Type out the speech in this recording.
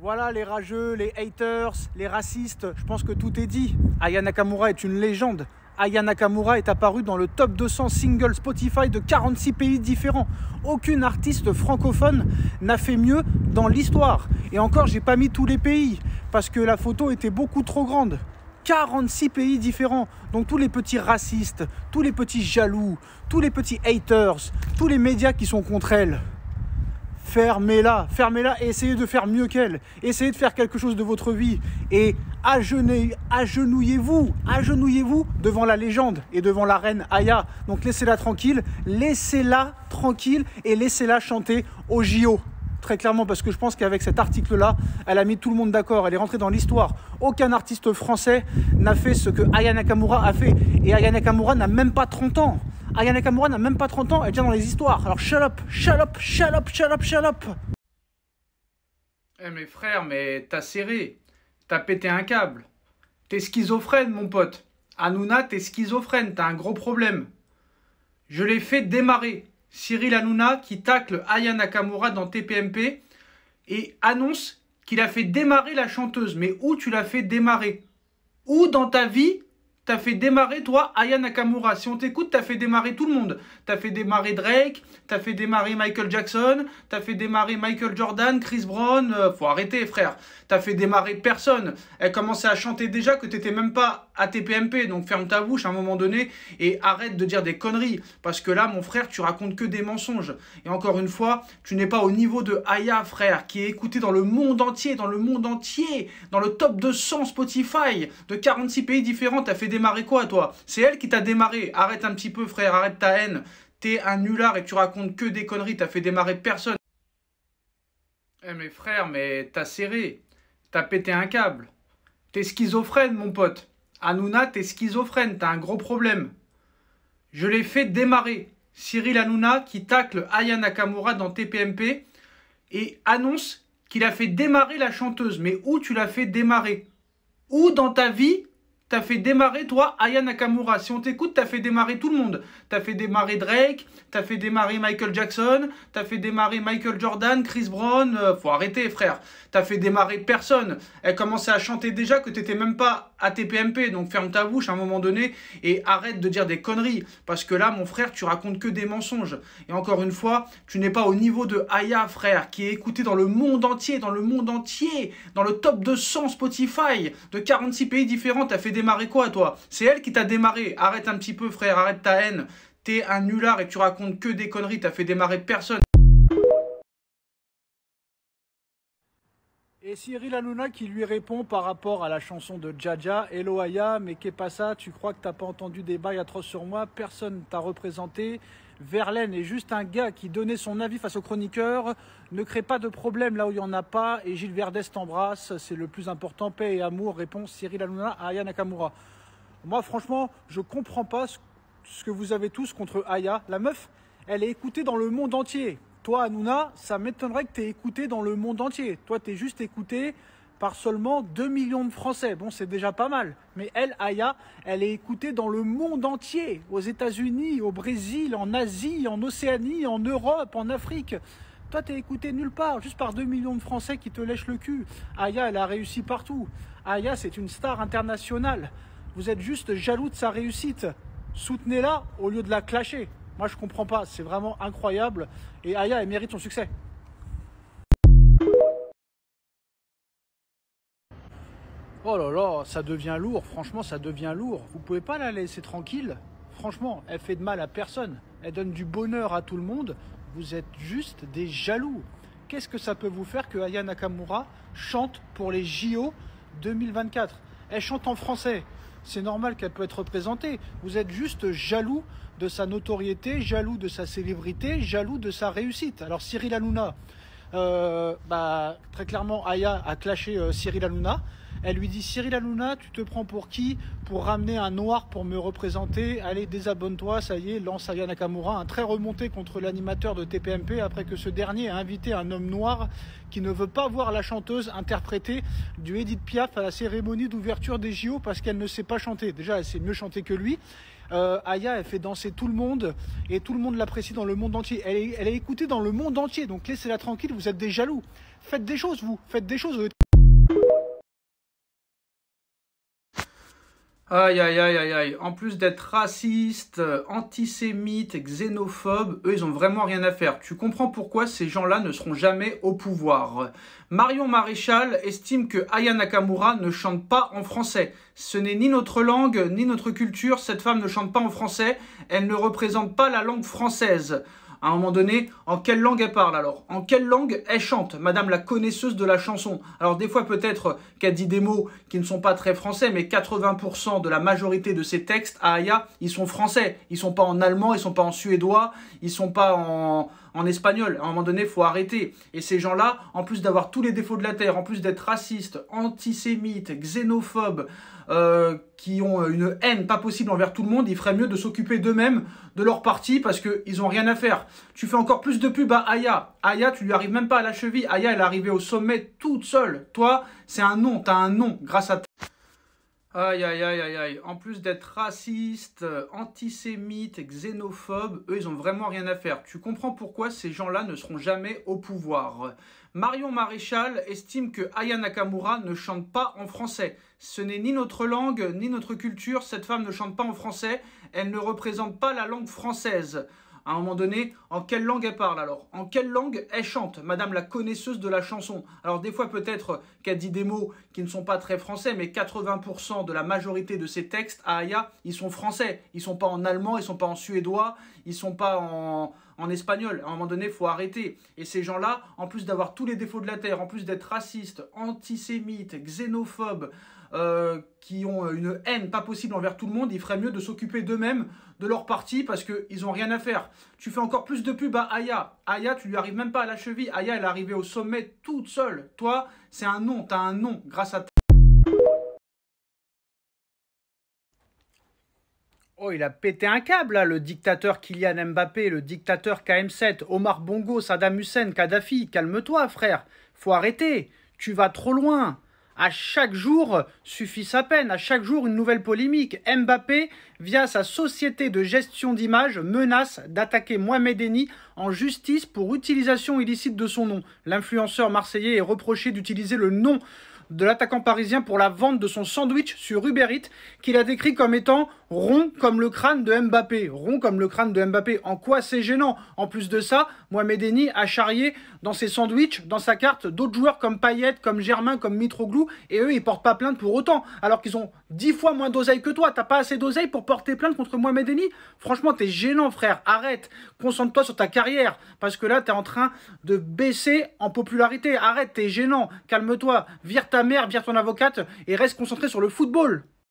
Voilà les rageux, les haters, les racistes, je pense que tout est dit. Aya Nakamura est une légende. Aya Nakamura est apparue dans le top 200 singles Spotify de 46 pays différents. Aucune artiste francophone n'a fait mieux dans l'histoire. Et encore, j'ai pas mis tous les pays parce que la photo était beaucoup trop grande. 46 pays différents. Donc tous les petits racistes, tous les petits jaloux, tous les petits haters, tous les médias qui sont contre elle. Fermez-la et essayez de faire mieux qu'elle. Essayez de faire quelque chose de votre vie. Et agenouillez-vous devant la légende et devant la reine Aya. Donc laissez-la tranquille et laissez-la chanter au JO. Très clairement, parce que je pense qu'avec cet article-là, elle a mis tout le monde d'accord. Elle est rentrée dans l'histoire. Aucun artiste français n'a fait ce que Aya Nakamura a fait. Et Aya Nakamura n'a même pas 30 ans. Aya Nakamura n'a même pas 30 ans, elle est déjà dans les histoires. Alors shut up. Eh mais frère, mais t'as serré. T'as pété un câble. T'es schizophrène, mon pote. Hanouna, t'es schizophrène, t'as un gros problème. Je l'ai fait démarrer. Cyril Hanouna qui tacle Aya Nakamura dans TPMP et annonce qu'il a fait démarrer la chanteuse. Mais où tu l'as fait démarrer? Où dans ta vie t'as fait démarrer, toi, Aya Nakamura? Si on t'écoute, t'as fait démarrer tout le monde. T'as fait démarrer Drake, t'as fait démarrer Michael Jackson, t'as fait démarrer Michael Jordan, Chris Brown. Faut arrêter, frère. T'as fait démarrer personne. Elle commençait à chanter déjà que t'étais même pas à TPMP. Donc ferme ta bouche à un moment donné et arrête de dire des conneries. Parce que là, mon frère, tu racontes que des mensonges. Et encore une fois, tu n'es pas au niveau de Aya, frère, qui est écouté dans le monde entier, dans le top 200 Spotify de 46 pays différents. T'as fait démarrer quoi, toi? C'est elle qui t'a démarré. Arrête un petit peu, frère, arrête ta haine. T'es un nulard et tu racontes que des conneries. T'as fait démarrer personne. Eh mais frère, mais t'as serré. T'as pété un câble. T'es schizophrène, mon pote. Hanouna, t'es schizophrène, t'as un gros problème. Je l'ai fait démarrer. Cyril Hanouna qui tacle Aya Nakamura dans TPMP et annonce qu'il a fait démarrer la chanteuse. Mais où tu l'as fait démarrer? Où dans ta vie t'as fait démarrer, toi, Aya Nakamura? Si on t'écoute, t'as fait démarrer tout le monde. T'as fait démarrer Drake, t'as fait démarrer Michael Jackson, t'as fait démarrer Michael Jordan, Chris Brown. Faut arrêter, frère. T'as fait démarrer personne. Elle commençait à chanter déjà que t'étais même pas à TPMP. Donc ferme ta bouche à un moment donné et arrête de dire des conneries. Parce que là, mon frère, tu racontes que des mensonges. Et encore une fois, tu n'es pas au niveau de Aya, frère, qui est écouté dans le monde entier, dans le top 200 Spotify de 46 pays différents. T'as fait démarrer quoi, toi? C'est elle qui t'a démarré. Arrête un petit peu, frère, arrête ta haine. T'es un nulard et tu racontes que des conneries. T'as fait démarrer personne. Et Cyril Hanouna qui lui répond par rapport à la chanson de Dja. Hello Aya, mais qu'est pas ça? Tu crois que t'as pas entendu des bails atroces sur moi? Personne t'a représenté. Verlaine est juste un gars qui donnait son avis face aux chroniqueurs. Ne crée pas de problème là où il n'y en a pas. Et Gilles Verdez t'embrasse, c'est le plus important. Paix et amour, répond Cyril Hanouna à Aya Nakamura. Moi, franchement, je comprends pas ce que vous avez tous contre Aya. La meuf, elle est écoutée dans le monde entier. Toi, Hanouna, ça m'étonnerait que tu aies écouté dans le monde entier. Toi, tu es juste écouté par seulement 2 millions de Français. Bon, c'est déjà pas mal. Mais elle, Aya, elle est écoutée dans le monde entier. Aux États-Unis, au Brésil, en Asie, en Océanie, en Europe, en Afrique. Toi, tu es écouté nulle part, juste par 2 millions de Français qui te lèchent le cul. Aya, elle a réussi partout. Aya, c'est une star internationale. Vous êtes juste jaloux de sa réussite. Soutenez-la au lieu de la clasher. Moi, je comprends pas. C'est vraiment incroyable. Et Aya, elle mérite son succès. Oh là là, ça devient lourd. Franchement, ça devient lourd. Vous pouvez pas la laisser tranquille. Franchement, elle fait de mal à personne. Elle donne du bonheur à tout le monde. Vous êtes juste des jaloux. Qu'est-ce que ça peut vous faire que Aya Nakamura chante pour les JO 2024? Elle chante en français. C'est normal qu'elle peut être représentée. Vous êtes juste jaloux de sa notoriété, jaloux de sa célébrité, jaloux de sa réussite. Alors Cyril Hanouna, très clairement, Aya a clashé Cyril Hanouna. Elle lui dit: Cyril Hanouna, tu te prends pour qui pour ramener un noir pour me représenter? Allez, désabonne-toi, ça y est, lance Aya Nakamura. Un trait remonté contre l'animateur de TPMP après que ce dernier a invité un homme noir qui ne veut pas voir la chanteuse interpréter du Edith Piaf à la cérémonie d'ouverture des JO parce qu'elle ne sait pas chanter. Déjà, elle sait mieux chanter que lui. Aya, elle fait danser tout le monde et tout le monde l'apprécie dans le monde entier. Elle est écoutée dans le monde entier, donc laissez-la tranquille, vous êtes des jaloux. Faites des choses, vous, faites des choses. Aïe, aïe, aïe, aïe, aïe. En plus d'être raciste, antisémite, xénophobe, eux, ils ont vraiment rien à faire. Tu comprends pourquoi ces gens-là ne seront jamais au pouvoir. Marion Maréchal estime que Aya Nakamura ne chante pas en français. Ce n'est ni notre langue, ni notre culture. Cette femme ne chante pas en français. Elle ne représente pas la langue française. À un moment donné, en quelle langue elle parle alors? En quelle langue elle chante? Madame la connaisseuse de la chanson. Alors des fois peut-être qu'elle dit des mots qui ne sont pas très français, mais 80% de la majorité de ses textes à Aya, ils sont français. Ils sont pas en allemand, ils sont pas en suédois, ils sont pas en espagnol. À un moment donné, il faut arrêter. Et ces gens-là, en plus d'avoir tous les défauts de la terre, en plus d'être racistes, antisémites, xénophobes, qui ont une haine pas possible envers tout le monde, il ferait mieux de s'occuper d'eux-mêmes, de leur parti, parce qu'ils n'ont rien à faire. Tu fais encore plus de pub à Aya. Aya, tu lui arrives même pas à la cheville. Aya, elle est arrivée au sommet toute seule. Toi, c'est un nom, t'as un nom grâce à... Aïe, aïe, aïe, aïe, aïe. En plus d'être raciste, antisémite, xénophobe, eux, ils ont vraiment rien à faire. Tu comprends pourquoi ces gens-là ne seront jamais au pouvoir. Marion Maréchal estime que Aya Nakamura ne chante pas en français. Ce n'est ni notre langue, ni notre culture. Cette femme ne chante pas en français. Elle ne représente pas la langue française. À un moment donné, en quelle langue elle parle alors? En quelle langue elle chante? Madame la connaisseuse de la chanson. Alors des fois peut-être qu'elle dit des mots qui ne sont pas très français, mais 80% de la majorité de ses textes à Aya, ils sont français. Ils sont pas en allemand, ils sont pas en suédois, ils sont pas en espagnol. À un moment donné, il faut arrêter. Et ces gens-là, en plus d'avoir tous les défauts de la terre, en plus d'être racistes, antisémites, xénophobes, qui ont une haine pas possible envers tout le monde, il ferait mieux de s'occuper d'eux-mêmes, de leur parti, parce qu'ils n'ont rien à faire. Tu fais encore plus de pub à Aya. Aya, tu lui arrives même pas à la cheville. Aya, elle est arrivée au sommet toute seule. Toi, c'est un nom, t'as un nom grâce à... Oh, il a pété un câble, là, le dictateur Kylian Mbappé, le dictateur KM7, Omar Bongo, Saddam Hussein, Kadhafi. Calme-toi, frère. Faut arrêter. Tu vas trop loin. À chaque jour suffit sa peine, à chaque jour une nouvelle polémique. Mbappé, via sa société de gestion d'image, menace d'attaquer Mohamed Eni en justice pour utilisation illicite de son nom. L'influenceur marseillais est reproché d'utiliser le nom de l'attaquant parisien pour la vente de son sandwich sur Uber Eats, qu'il a décrit comme étant rond comme le crâne de Mbappé. Rond comme le crâne de Mbappé. En quoi c'est gênant? En plus de ça, Mohamed Eni a charrié dans ses sandwichs, dans sa carte, d'autres joueurs comme Payet, comme Germain, comme Mitroglou, et eux, ils portent pas plainte pour autant, alors qu'ils ont 10 fois moins d'oseille que toi. T'as pas assez d'oseille pour porter plainte contre Mohamed Eni? Franchement, t'es gênant, frère. Arrête. Concentre-toi sur ta carrière, parce que là, t'es en train de baisser en popularité. Arrête, t'es gênant. Calme-toi. Vire ta mère, vire ton avocate, et reste concentré sur le football.